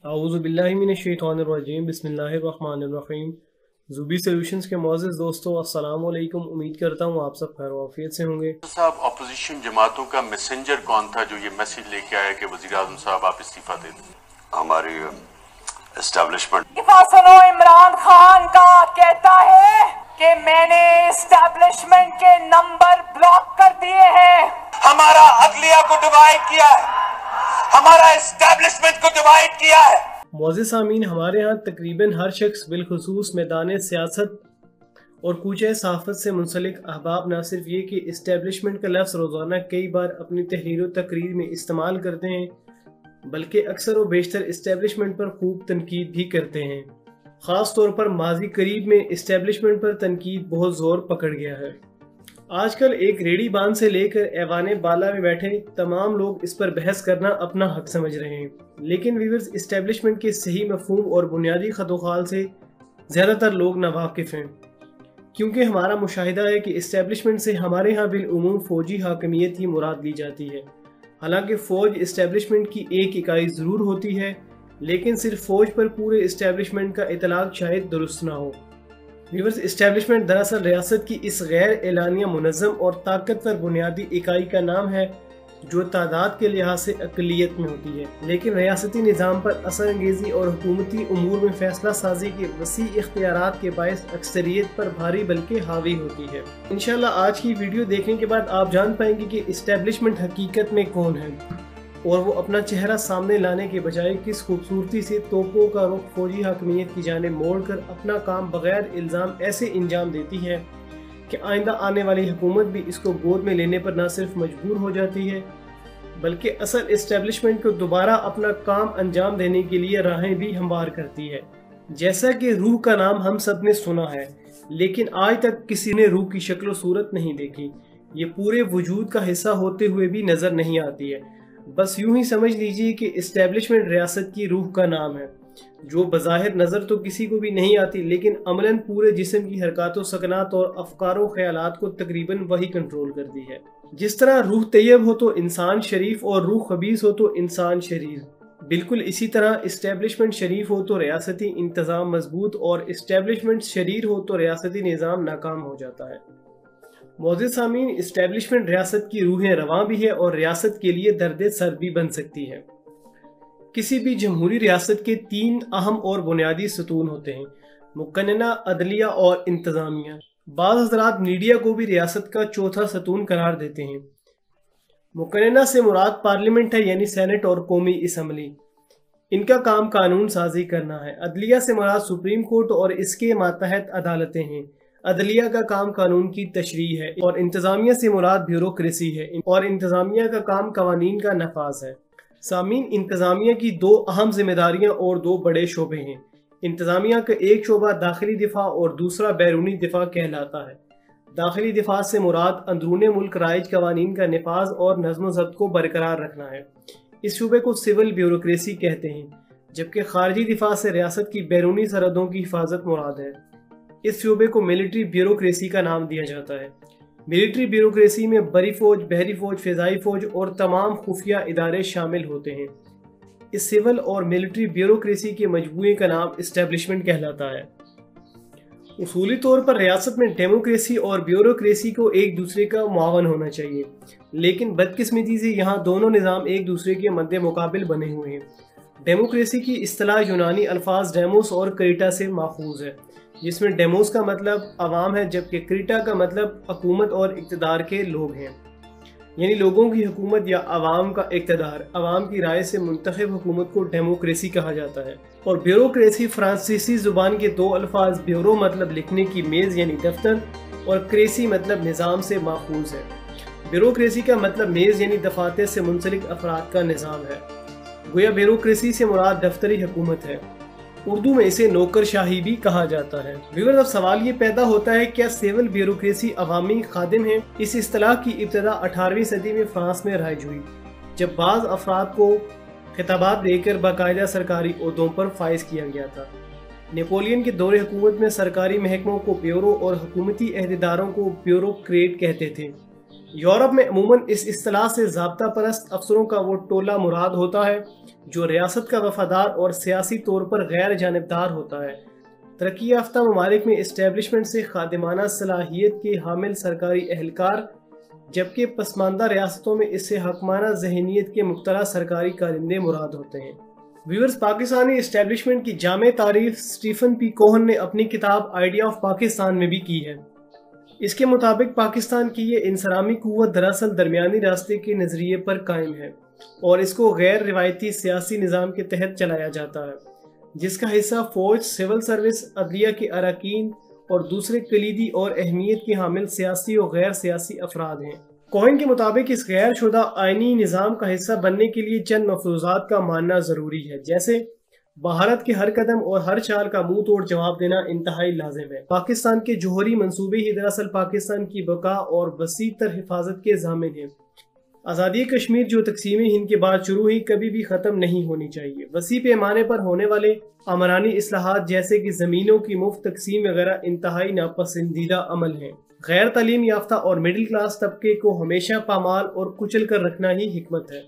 औज़ु बिल्लाहि मिनश्शैतानिर्रजीम बिस्मिल्लाहिर्रहमानिर्रहीम। ज़ुबी सॉल्यूशंस के मोअज़्ज़िज़ दोस्तों, अस्सलामु अलैकुम। उम्मीद करता हूँ आप सब खैर वाफियत से होंगे। साहब, अपोजिशन जमातों का मैसेंजर कौन था जो ये मैसेज लेके आया कि वज़ीर आज़म साहब आप इस्तीफा दे दें? हमारी एस्टैब्लिशमेंट। सुनो, इमरान खान का कहता है कि मैंने एस्टैब्लिशमेंट के नंबर ब्लॉक कर दिए हैं। हमारा अदलिया को डिवाइड किया है, हमारा एस्टैब्लिशमेंट को डिवाइड किया है। मोअज़्ज़िज़ सामीन, हमारे यहाँ तकरीबन हर शख्स बिलखुसूस मैदान सियासत और कूचे सहाफ़त से मुंसलिक अहबाब न सिर्फ ये कि इस्टेब्लिशमेंट का लफ्ज़ रोज़ाना कई बार अपनी तहरीर व तकरीर में इस्तेमाल करते हैं, बल्कि अक्सर व बेशतर इस्टेब्लिशमेंट पर खूब तनकीद भी करते हैं। ख़ास तौर पर माजी करीब में इस्टेब्लिशमेंट पर तनकीद बहुत ज़ोर पकड़ गया है। आजकल एक रेडी बांध से लेकर ऐवाने बाला में बैठे तमाम लोग इस पर बहस करना अपना हक समझ रहे हैं, लेकिन व्यूअर्स, इस्टेब्लिशमेंट के सही मफहूम और बुनियादी खतोखाल से ज़्यादातर लोग नावाकिफ़ हैं, क्योंकि हमारा मुशाहिदा है कि इस्टेब्लिशमेंट से हमारे यहाँ बिलउमूम फ़ौजी हाकमियत ही मुराद ली जाती है। हालांकि फ़ौज इस्टेब्लिशमेंट की एक इकाई ज़रूर होती है, लेकिन सिर्फ फ़ौज पर पूरे इस्टेब्लिशमेंट का इतलाक़ शायद दुरुस्त ना हो। व्यूअर्स, इस्टेब्लिशमेंट दरअसल रियासत की इस गैर एलानिया मुनज़्ज़म और ताकतवर बुनियादी इकाई का नाम है जो तादाद के लिहाज से अक़लियत में होती है, लेकिन रियासती निज़ाम पर असर अंगेज़ी और हुकूमती उमूर में फ़ैसला साजी के वसी इख्तियारात के बायस अक्सरियत पर भारी बल्कि हावी होती है। इंशाअल्लाह आज की वीडियो देखने के बाद आप जान पाएंगे कि इस्टेब्लिशमेंट हकीकत में कौन है और वो अपना चेहरा सामने लाने के बजाय किस खूबसूरती से तोपों का रुख फौजी हाकमियत की जानिब मोड़ कर अपना काम बगैर इल्ज़ाम ऐसे इंजाम देती है कि आइंदा आने वाली हुकूमत भी इसको गोद में लेने पर न सिर्फ मजबूर हो जाती है, बल्कि असल इस्टेब्लिशमेंट को दोबारा अपना काम अंजाम देने के लिए राहें भी हमवार करती है। जैसा कि रूह का नाम हम सब ने सुना है, लेकिन आज तक किसी ने रूह की शक्ल सूरत नहीं देखी। ये पूरे वजूद का हिस्सा होते हुए भी नज़र नहीं आती है। बस यूं ही समझ लीजिए कि इस्टेब्लिशमेंट रियासत की रूह का नाम है, जो बज़ाहिर नज़र तो किसी को भी नहीं आती, लेकिन अमलन पूरे जिस्म की हरकत व सकनात और अफकार व ख्यालात को तकरीबन वही कंट्रोल करती है। जिस तरह रूह तैयब हो तो इंसान शरीफ और रूह खबीस हो तो इंसान शरीर, बिल्कुल इसी तरह इस्टेब्लिशमेंट शरीफ हो तो रियासती इंतज़ाम मजबूत और इस्टेब्लिशमेंट शरीर हो तो रियासती निज़ाम नाकाम हो जाता है। मोअज़्ज़िज़ सामीन, इस्टेब्लिशमेंट रियासत की रूहें रवां भी है और रियासत के लिए दर्द सर भी बन सकती है। किसी भी जमहूरी रियासत के तीन अहम और बुनियादी सतून होते हैं: मुकन्नना, अदलिया और इंतज़ामिया। बाज़ हज़रात मीडिया को भी रियासत का चौथा सतून करार देते हैं। मुकन्नना से मुराद पार्लियामेंट है, यानी सेनेट और कौमी असम्बली। इनका काम कानून साजी करना है। अदलिया से मुराद सुप्रीम कोर्ट और इसके मातहत अदालतें हैं। अदलिया का काम कानून की तशरीह है। और इंतज़ामिया से मुराद ब्यूरोक्रेसी है और इंतज़ामिया का काम कवानीन का नफाज है। सामीन, इंतज़ामिया की दो अहम जिम्मेदारियाँ और दो बड़े शोबे हैं। इंतज़ामिया का एक शोबा दाखिली दिफा और दूसरा बैरूनी दिफा कहलाता है। दाखिली दिफा से मुराद अंदरूनी मुल्क राइज कवानीन का नफाज और नज़्म ज़ब्त को बरकरार रखना है। इस शोबे को सिविल ब्यूरोक्रेसी कहते हैं, जबकि खारजी दिफा से रियासत की बैरूनी सरहदों की हिफाजत मुराद है। इस शोबे को मिलिट्री ब्यूरोक्रेसी का नाम दिया जाता है। मिलिट्री ब्यूरोक्रेसी में बरी फौज, बहरी फौज, फ़िज़ाई फौज और तमाम खुफिया इदारे शामिल होते हैं। इस सिविल और मिलिट्री ब्यूरोक्रेसी के मजमूए का नाम इस्टेब्लिशमेंट कहलाता है। उसूली तौर पर रियासत में डेमोक्रेसी और ब्यूरोक्रेसी को एक दूसरे का मुआवन होना चाहिए, लेकिन बदकिस्मती से यहाँ दोनों निज़ाम एक दूसरे के मद्दे मुकाबिल बने हुए हैं। डेमोक्रेसी की इस्तिलाह यूनानी अल्फाज डेमोस और क्रीटा से माखूज है, जिसमें डेमोस का मतलब अवाम है, जबकि क्रीटा का मतलब हुकूमत और इक़्तिदार के लोग हैं, यानी लोगों की हुकूमत या अवाम का इक़्तिदार। अवाम की राय से मुंतखब हुकूमत को डेमोक्रेसी कहा जाता है। और ब्यूरोक्रेसी फ्रांसीसी ज़ुबान के दो अल्फाज ब्यूरो मतलब लिखने की मेज़ यानी दफ्तर और क्रेसी मतलब निज़ाम से माखूज है। ब्यूरोक्रेसी का मतलब मेज़ यानी दफातर से मुंसलिक अफराद का निज़ाम है। गोया ब्यूरोक्रेसी से मुराद दफ्तरी हुकूमत है। उर्दू में इसे नौकरशाही भी कहा जाता है। व्यूअर्स, अब सवाल ये पैदा होता है, क्या सिविल ब्यूरोक्रेसी अवामी खादिम है? इस इस्तिलाह की इब्तिदा 18वीं सदी में फ्रांस में राइज हुई, जब बाज़ अफराद को खिताबात देकर बाकायदा सरकारी ओहदों पर फाइज किया गया था। नेपोलियन के दौरे हुकूमत में सरकारी महकमों को ब्यूरो और हुकूमती अहदेदारों को ब्यूरोक्रेट कहते थे। یورپ میں عموماً اس اصطلاح سے ضابطہ پرست افسروں کا وہ ٹولہ مراد ہوتا ہے جو ریاست کا وفادار اور سیاسی طور پر غیر جانبدار ہوتا ہے۔ ترقی یافتہ ممالک میں اسٹیبلشمنٹ سے خادمانہ صلاحیت کے حامل سرکاری اہلکار، جبکہ پسماندہ ریاستوں میں اس سے حکمرانہ ذہنیت کے مبتلا سرکاری کارندے مراد ہوتے ہیں۔ ویورز، پاکستانی اسٹیبلشمنٹ کی جامع تعریف سٹیفن پی کوہن نے اپنی کتاب آئیڈیا آف پاکستان میں بھی کی ہے۔ اس کے مطابق پاکستان کی یہ انصرامی قوت دراصل درمیانی راستے کے نظریے پر قائم ہے اور اس کو غیر روایتی سیاسی نظام کے تحت چلایا جاتا ہے، جس کا حصہ فوج، سول سروس، عدلیہ کے اراکین اور دوسرے کلیدی اور اہمیت کے حامل سیاسی اور غیر سیاسی افراد ہیں۔ کوہن کے مطابق اس غیر شدہ آئینی نظام کا حصہ بننے کے لیے چند مفروضات کا ماننا ضروری ہے، جیسے بھارت کے ہر قدم اور ہر چال کا منہ توڑ جواب دینا انتہائی لازم ہے۔ پاکستان کے جوہری منصوبے ہی دراصل پاکستان کی بقا اور وسیع تر حفاظت کے ضامن ہیں۔ آزادی کشمیر جو تقسیم ہند کے بعد شروع ہوئی کبھی بھی ختم نہیں ہونی چاہیے۔ وسیع پیمانے پر ہونے والے آمرانی اصلاحات جیسے کہ زمینوں کی مفت تقسیم وغیرہ انتہائی ناپسندیدہ عمل ہیں۔ غیر تعلیم یافتہ اور مڈل کلاس طبقے کو ہمیشہ پامال اور کچل کر رکھنا ہی حکمت ہے۔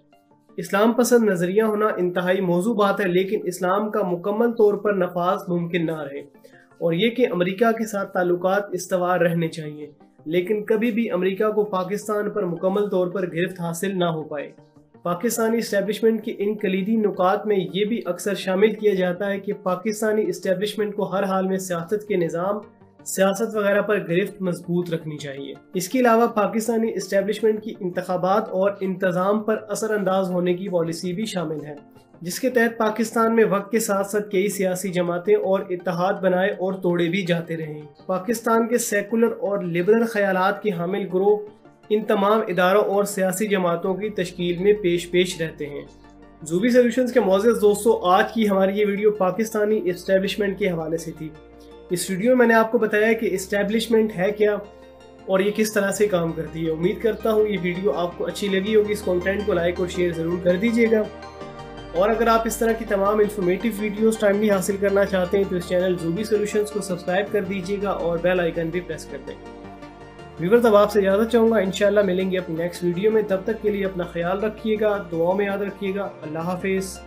اسلام پسند نظریہ ہونا انتہائی موزوں بات ہے، لیکن اسلام کا مکمل طور پر نفاذ ممکن نہ رہے، اور یہ کہ امریکہ کے ساتھ تعلقات استوار رہنے چاہیے، لیکن کبھی بھی امریکہ کو پاکستان پر مکمل طور پر گرفت حاصل نہ ہو پائے۔ پاکستانی اسٹیبلشمنٹ کے ان کلیدی نکات میں یہ بھی اکثر شامل کیا جاتا ہے کہ پاکستانی اسٹیبلشمنٹ کو ہر حال میں سیاست کے نظام، سیاست وغیرہ پر گرفت مضبوط رکھنی چاہیے۔ اس کے علاوہ پاکستانی اسٹیبلشمنٹ کی انتخابات اور انتظام پر اثر انداز ہونے کی پالیسی بھی شامل ہے، جس کے تحت پاکستان میں وقت کے ساتھ ساتھ کئی سیاسی جماعتیں اور اتحاد بنائے اور توڑے بھی جاتے رہے۔ پاکستان کے سیکولر اور لبرل خیالات کے حامل گروہ ان تمام اداروں اور سیاسی جماعتوں کی تشکیل میں پیش رہتے ہیں۔ زوبی سولوشنز کے معزز دوستو، آج کی ہماری یہ ویڈیو پاکستانی اسٹیبلشمنٹ کے حوالے سے تھی۔ اس ویڈیو میں نے آپ کو بتایا کہ اسٹیبلشمنٹ ہے کیا اور یہ کس طرح سے کام کرتی ہے۔ امید کرتا ہوں یہ ویڈیو آپ کو اچھی لگی ہوگی۔ اس کنٹینٹ کو لائک اور شیئر ضرور کر دیجیے گا، اور اگر آپ اس طرح کی تمام انفارمیٹیو ویڈیوز ٹائملی حاصل کرنا چاہتے ہیں تو اس چینل زوبی سولوشنز کو سبسکرائب کر دیجیے گا اور بیل آئیکن بھی پریس کر دیں۔ ویورز، اب آپ سے اجازت چاہوں گا، انشاءاللہ ملیں گے اپنی نیکسٹ ویڈیو میں۔ تب تک کے لیے اپنا خیال رکھیے گا، دعاؤں میں یاد رکھیے گا۔ اللہ حافظ۔